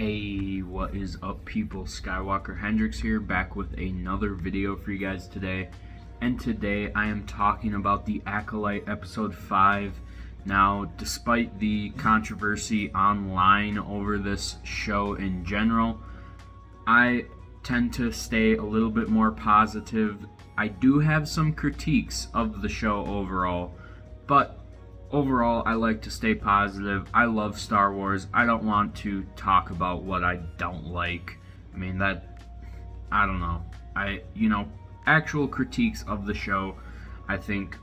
Hey, what is up, people? Skywalker Hendrix here, back with another video for you guys today. And today I am talking about the Acolyte Episode 5. Now, despite the controversy online over this show in general, I tend to stay a little bit more positive. I do have some critiques of the show overall, but overall, I like to stay positive. I love Star Wars. I don't want to talk about what I don't like. I don't know. Actual critiques of the show, I think,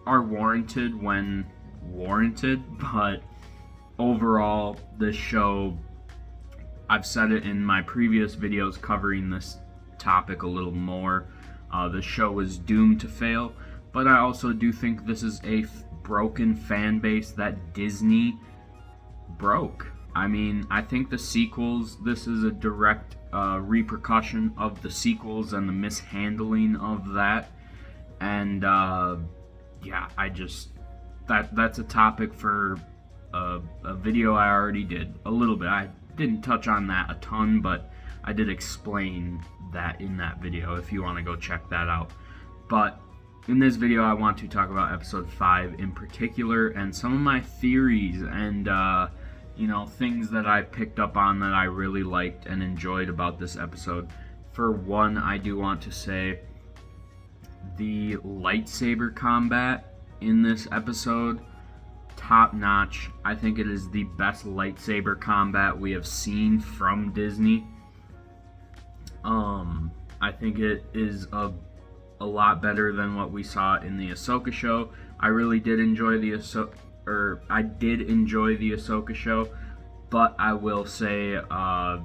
are warranted when warranted, but overall, this show, I've said it in my previous videos covering this topic a little more, the show is doomed to fail, but I also do think this is a broken fan base that Disney broke. I think the sequels, this is a direct repercussion of the sequels and the mishandling of that. And that's a topic for a video I already did a little bit. I didn't touch on that a ton, but I did explain that in that video if you want to go check that out. But in this video, I want to talk about Episode 5 in particular and some of my theories and, things that I picked up on that I really liked and enjoyed about this episode. For one, I do want to say the lightsaber combat in this episode, top notch. I think it is the best lightsaber combat we have seen from Disney. I think it is a lot better than what we saw in the Ahsoka show. I really did enjoy the Ahsoka show, but I will say, I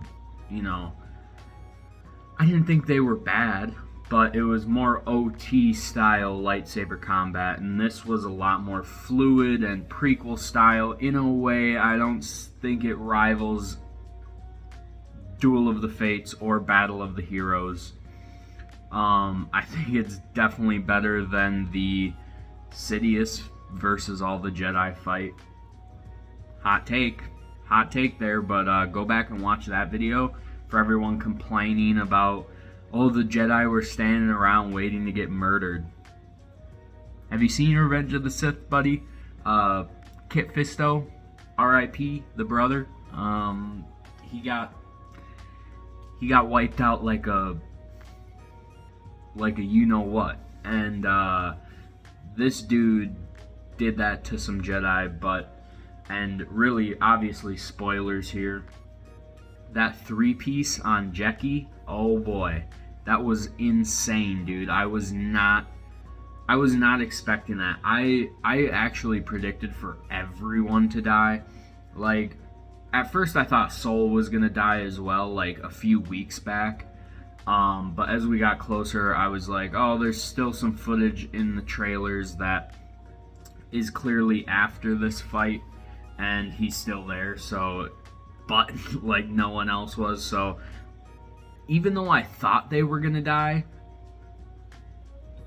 didn't think they were bad, but it was more OT style lightsaber combat, and this was a lot more fluid and prequel style. In a way, I don't think it rivals Duel of the Fates or Battle of the Heroes. I think it's definitely better than the Sidious versus all the Jedi fight. Hot take there, but go back and watch that video for everyone complaining about, oh, the Jedi were standing around waiting to get murdered. Have you seen Revenge of the Sith, buddy? Kit Fisto, R.I.P., the brother. He got wiped out like a you-know-what. And this dude did that to some Jedi, and really, obviously, spoilers here. That three-piece on Jekki, oh boy, that was insane, dude. I was not expecting that. I actually predicted for everyone to die. Like, at first I thought Soul was gonna die as well, like a few weeks back. But as we got closer, I was like, oh, there's still some footage in the trailers that is clearly after this fight, and he's still there, but like no one else was. So even though I thought they were gonna die,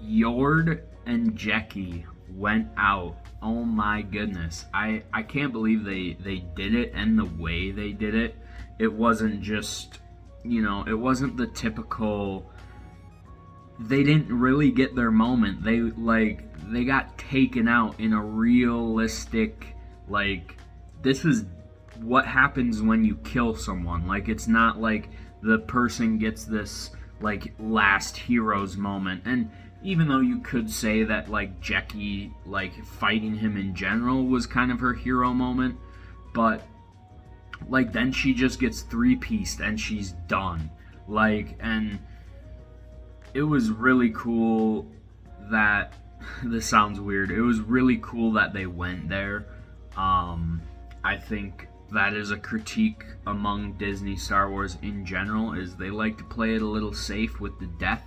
Yord and Jekki went out. Oh my goodness. I can't believe they did it, and the way they did it. It wasn't just, it wasn't the typical, they didn't really get their moment. They got taken out in a realistic, this is what happens when you kill someone. Like, it's not like the person gets this, last hero's moment. And even though you could say that, Jekki, fighting him in general was kind of her hero moment, but then she just gets three-pieced and she's done. And it was really cool that, this sounds weird, it was really cool that they went there. I think that is a critique among Disney Star Wars in general, is they like to play it a little safe with the death,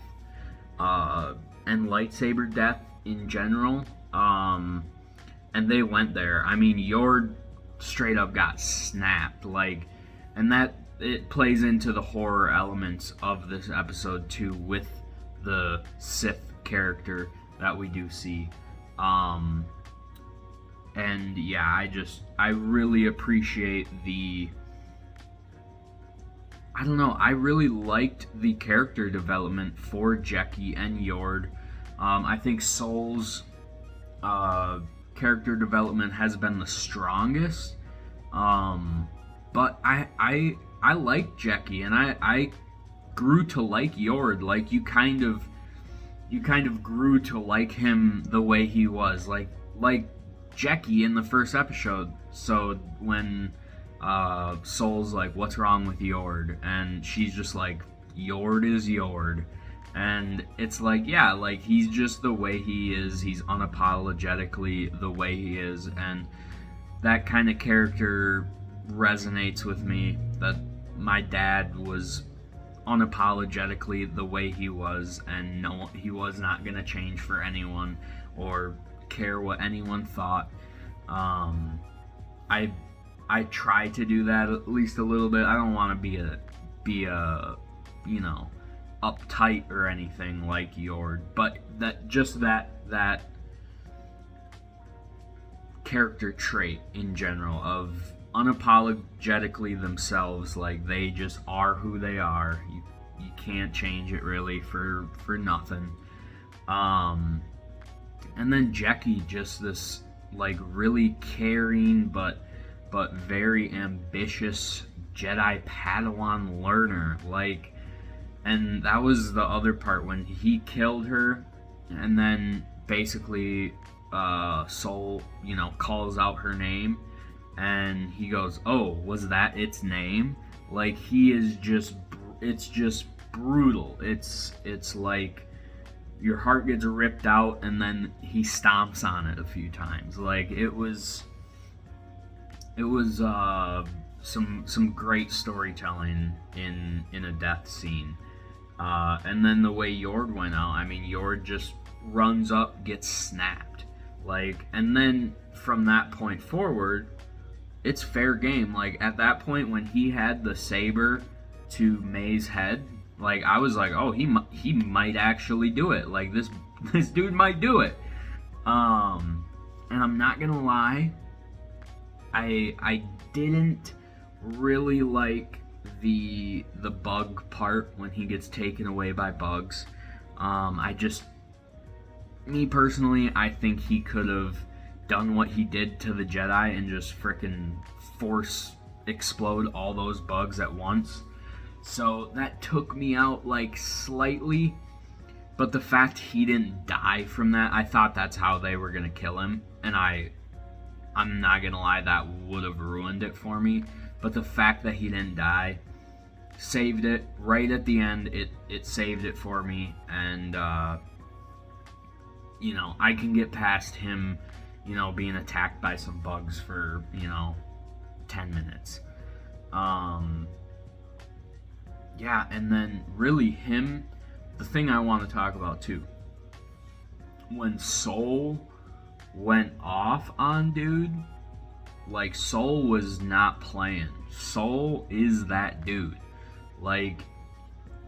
and lightsaber death in general. And they went there. Yord straight up got snapped, and that it plays into the horror elements of this episode too, with the Sith character that we do see. And yeah, I really appreciate the I don't know. I really liked the character development for Jecki and Yord. I think Soul's character development has been the strongest. But I like Jecki, and I grew to like Yord. Like you kind of grew to like him the way he was. Like Jecki in the first episode. So when Soul's like, "What's wrong with Yord?" and she's just like, "Yord is Yord." And it's like, yeah, like he's just the way he is. He's unapologetically the way he is, and that kind of character resonates with me. That my dad was unapologetically the way he was, and no, he was not gonna change for anyone or care what anyone thought. I try to do that at least a little bit. I don't want to be a you know, uptight or anything like Yord, but that character trait in general of unapologetically themselves, like they just are who they are. You can't change it really for nothing. And then Jecki, just this like really caring but very ambitious Jedi Padawan learner, like. And that was the other part when he killed her, and then basically Soul, calls out her name, and he goes, "Oh, was that its name?" Like it's just brutal. It's like your heart gets ripped out, and then he stomps on it a few times. Like it was some great storytelling in a death scene. And then the way Yord went out, I mean, Yord just runs up, gets snapped. Like, and then from that point forward, it's fair game. Like, at that point when he had the saber to May's head, like, I was like, oh, he might actually do it. Like, this dude might do it. And I'm not gonna lie, I didn't really like the bug part when he gets taken away by bugs. Me personally, I think he could have done what he did to the Jedi and just frickin' force explode all those bugs at once. So that took me out like slightly, but the fact he didn't die from that, I thought that's how they were gonna kill him, and I'm not gonna lie, that would have ruined it for me. But the fact that he didn't die saved it. Right at the end, it saved it for me. And, I can get past him, being attacked by some bugs for, 10 minutes. Yeah, and then really him, the thing I want to talk about too. When Soul went off on dude, like, Soul was not playing. Soul is that dude. Like,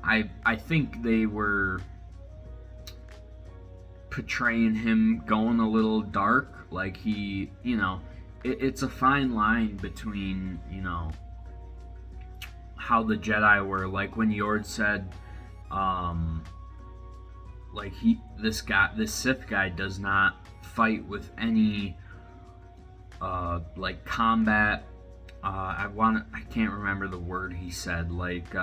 I think they were portraying him going a little dark. Like, he, it's a fine line between, how the Jedi were. Like, when Yord said, like, this Sith guy does not fight with any like combat. I can't remember the word he said. Like,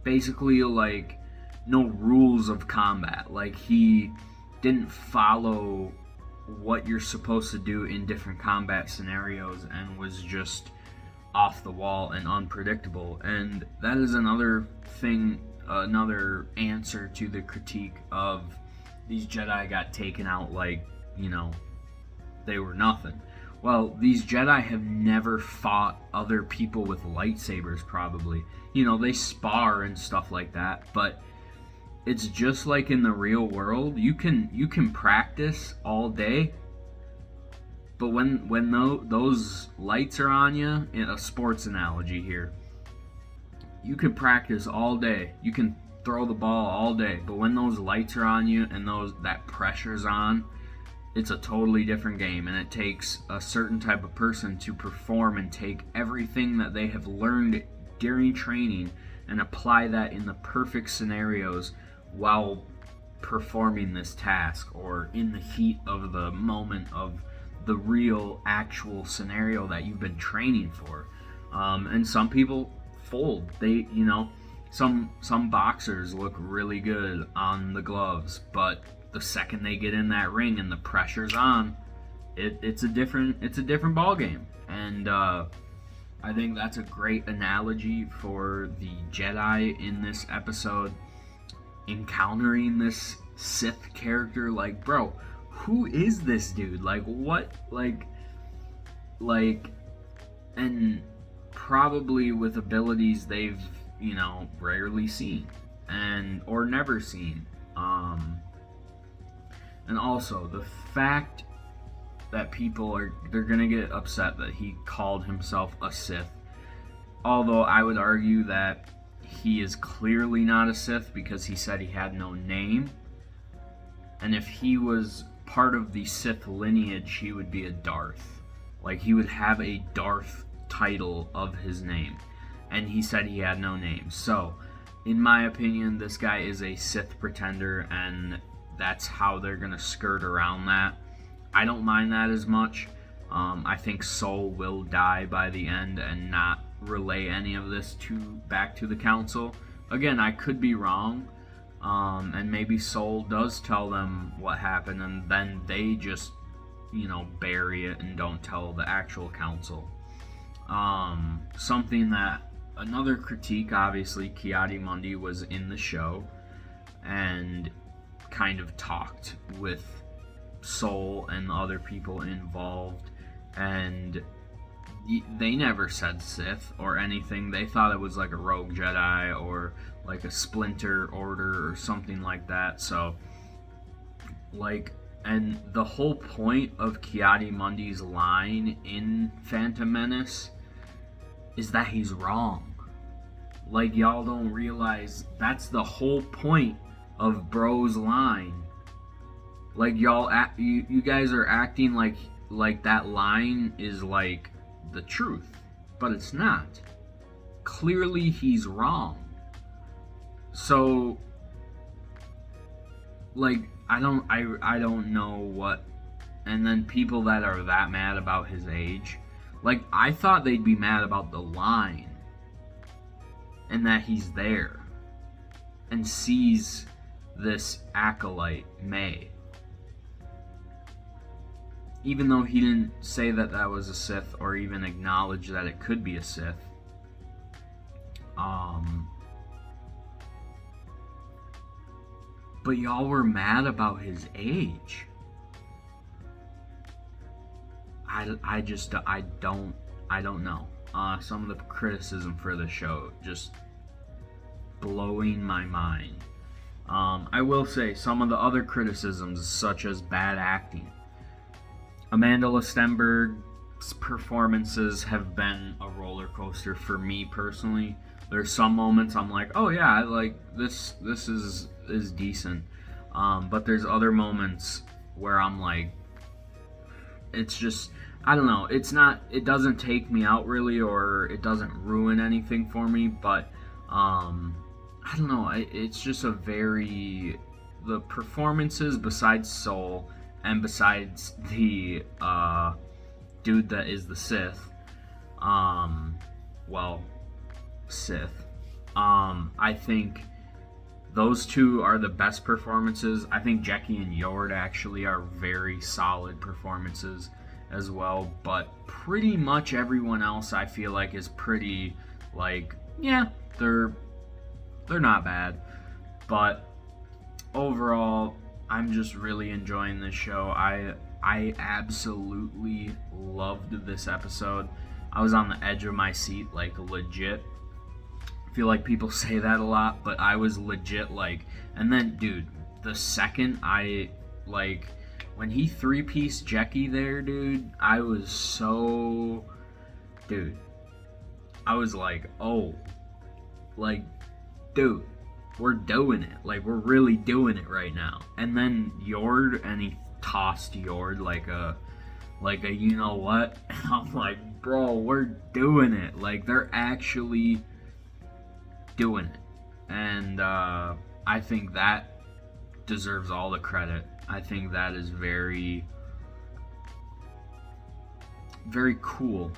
basically, like, no rules of combat. Like, he didn't follow what you're supposed to do in different combat scenarios, and was just off the wall and unpredictable. And that is another thing, another answer to the critique of these Jedi got taken out like, they were nothing. Well, these Jedi have never fought other people with lightsabers, probably. They spar and stuff like that, but it's just like in the real world. You can practice all day, but when those lights are on you, in a sports analogy here, you can practice all day. You can throw the ball all day, but when those lights are on you and that pressure's on, it's a totally different game, and it takes a certain type of person to perform and take everything that they have learned during training and apply that in the perfect scenarios while performing this task, or in the heat of the moment of the real actual scenario that you've been training for. And some people fold. They, some boxers look really good on the gloves, but the second they get in that ring and the pressure's on, it's a different ball game. And I think that's a great analogy for the Jedi in this episode encountering this Sith character. Like, bro, who is this dude? Like, what? Like, and probably with abilities they've, rarely seen or never seen. And also the fact that they're gonna get upset that he called himself a Sith, although I would argue that he is clearly not a Sith because he said he had no name, and if he was part of the Sith lineage, he would be a Darth. Like, he would have a Darth title of his name, and he said he had no name. So in my opinion, this guy is a Sith pretender, and that's how they're gonna skirt around that. I don't mind that as much. I think Soul will die by the end and not relay any of this back to the council. Again, I could be wrong, and maybe Soul does tell them what happened, and then they just, bury it and don't tell the actual council. Another critique, obviously, Ki-Adi-Mundi was in the show and kind of talked with Soul and other people involved, and they never said Sith or anything. They thought it was like a rogue Jedi or like a splinter order or something like that. So, and the whole point of Ki-Adi-Mundi's line in Phantom Menace is that he's wrong. Like, y'all don't realize that's the whole point of Bro's line. Like, you guys are acting like that line is like the truth, but it's not. Clearly he's wrong. So, like, I don't know what. And then people that are that mad about his age, like, I thought they'd be mad about the line and that he's there and sees this acolyte, May. Even though he didn't say that was a Sith or even acknowledge that it could be a Sith. But y'all were mad about his age. I don't know. Some of the criticism for the show just blowing my mind. I will say some of the other criticisms, such as bad acting. Amanda Lestenberg's performances have been a roller coaster for me personally. There's some moments I'm like, oh yeah, like this is decent. But there's other moments where I'm like, it's just, I don't know, it doesn't take me out really, or it doesn't ruin anything for me, but I don't know, it's just the performances besides Soul and besides the dude that is the Sith, Sith, I think those two are the best performances. I think Jackie and Yord actually are very solid performances as well, but pretty much everyone else I feel like is pretty, like, yeah, they're not bad. But overall, I'm just really enjoying this show. I absolutely loved this episode. I was on the edge of my seat, like, legit. I feel like people say that a lot, but I was legit, like, and then, dude, the second when he three-pieced Jackie there, dude, I was like, oh, like, dude, we're doing it. Like, we're really doing it right now. And then Yord, and he tossed Yord like a you know what? And I'm like, bro, we're doing it. Like, they're actually doing it. And I think that deserves all the credit. I think that is very, very cool.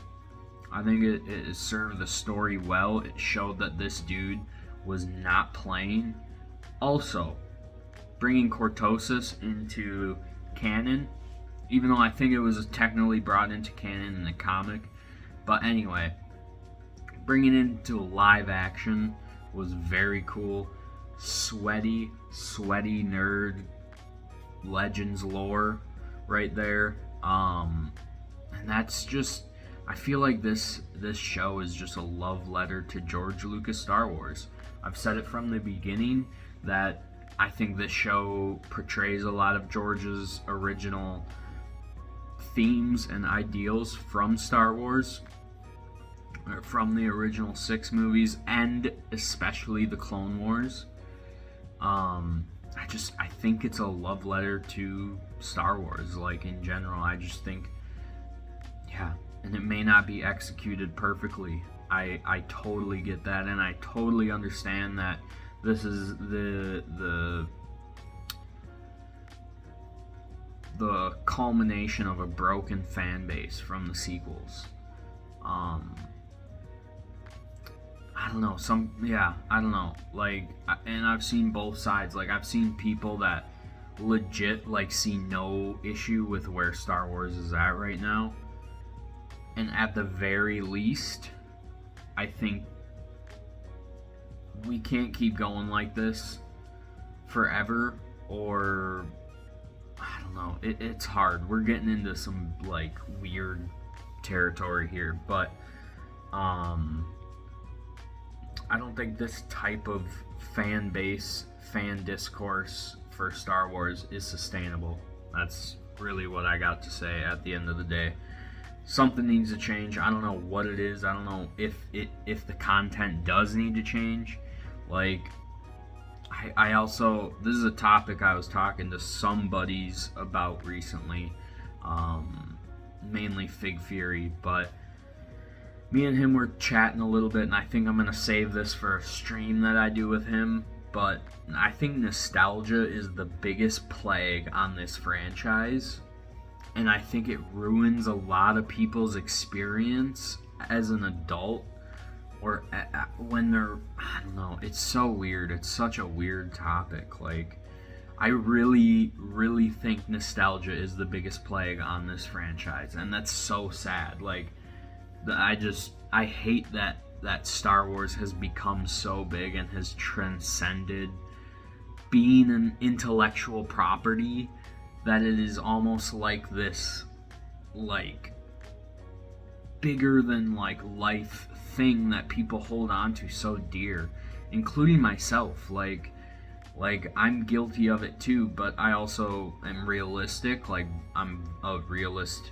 I think it served the story well. It showed that this dude was not playing. Also, bringing Cortosis into canon, even though I think it was technically brought into canon in the comic. But anyway, bringing it into live action was very cool. Sweaty nerd Legends lore right there. And that's just, I feel like this show is just a love letter to George Lucas Star Wars. I've said it from the beginning that I think this show portrays a lot of George's original themes and ideals from Star Wars, from the original 6 movies, and especially the Clone Wars. I think it's a love letter to Star Wars, like, in general. I just think, yeah, and it may not be executed perfectly. I totally get that, and I totally understand that this is the culmination of a broken fan base from the sequels. I don't know, I don't know, like, and I've seen both sides. Like, I've seen people that legit, like, see no issue with where Star Wars is at right now, and at the very least, I think we can't keep going like this forever, or I don't know, it's hard. We're getting into some, like, weird territory here, but I don't think this type of fan base, fan discourse for Star Wars is sustainable. That's really what I got to say at the end of the day. Something needs to change. I don't know what it is. I don't know if the content does need to change. Like, I also, this is a topic I was talking to some buddies about recently, mainly Fig Fury, but me and him were chatting a little bit, and I think I'm going to save this for a stream that I do with him, but I think nostalgia is the biggest plague on this franchise, and I think it ruins a lot of people's experience as an adult, or when they're, I don't know, it's so weird. It's such a weird topic. Like, I really, really think nostalgia is the biggest plague on this franchise, and that's so sad. Like, I hate that Star Wars has become so big and has transcended being an intellectual property, that it is almost like this, like, bigger than, like, life thing that people hold on to so dear, including myself. Like I'm guilty of it too, but I also am realistic. Like, I'm a realist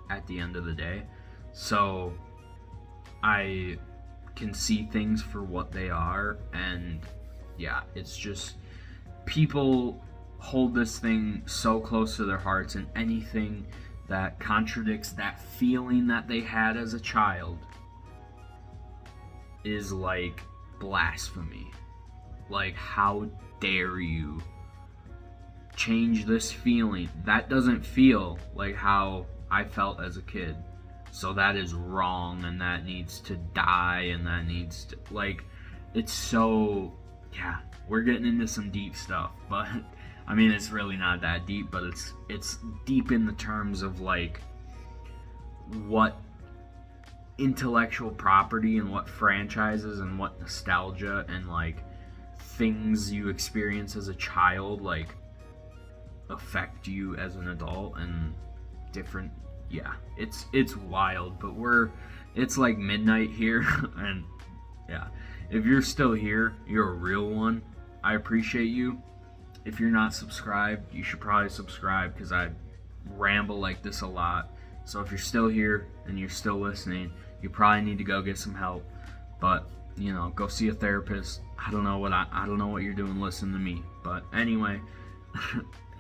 at the end of the day, so I can see things for what they are. And yeah, it's just, people hold this thing so close to their hearts, and anything that contradicts that feeling that they had as a child is like blasphemy. Like, how dare you change this feeling? That doesn't feel like how I felt as a kid. So that is wrong, and that needs to die, and that needs to, like, it's so, yeah, we're getting into some deep stuff, but I mean, it's really not that deep, but it's deep in the terms of, like, what intellectual property and what franchises and what nostalgia and, like, things you experience as a child, like, affect you as an adult, and different. Yeah, it's wild, but it's like midnight here, and yeah, if you're still here, you're a real one. I appreciate you. If you're not subscribed, you should probably subscribe, because I ramble like this a lot. So if you're still here and you're still listening, you probably need to go get some help. But, you know, go see a therapist. I don't know what you're doing listening to me. But anyway,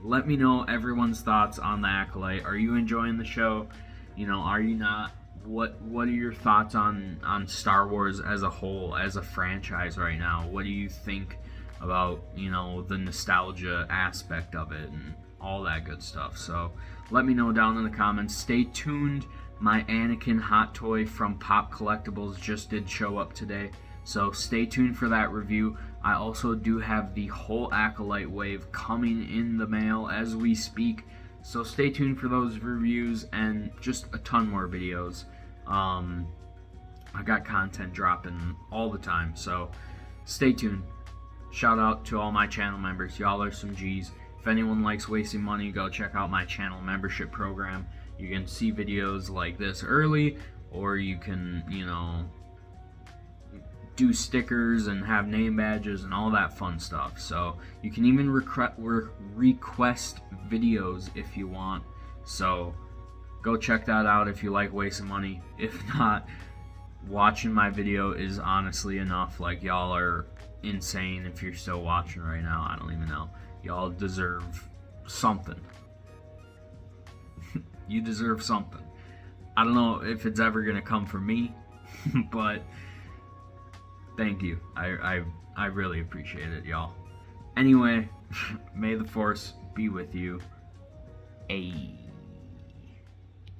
let me know everyone's thoughts on the Acolyte. Are you enjoying the show? You know, are you not? What are your thoughts on Star Wars as a whole, as a franchise right now? What do you think about, you know, the nostalgia aspect of it and all that good stuff? So let me know down in the comments. Stay tuned. My Anakin hot toy from Pop Collectibles just did show up today, so stay tuned for that review. I also do have the whole Acolyte wave coming in the mail as we speak, so stay tuned for those reviews and just a ton more videos. I got content dropping all the time, so stay tuned. Shout out to all my channel members. Y'all are some G's. If anyone likes wasting money, go check out my channel membership program. You can see videos like this early, or you can, you know, do stickers and have name badges and all that fun stuff. So you can even request videos if you want. So go check that out if you like wasting money. If not, watching my video is honestly enough. Like, y'all are insane if you're still watching right now. I don't even know. Y'all deserve something. You deserve something. I don't know if it's ever gonna come from me, but thank you. I really appreciate it, y'all. Anyway, may the Force be with you. Ayy.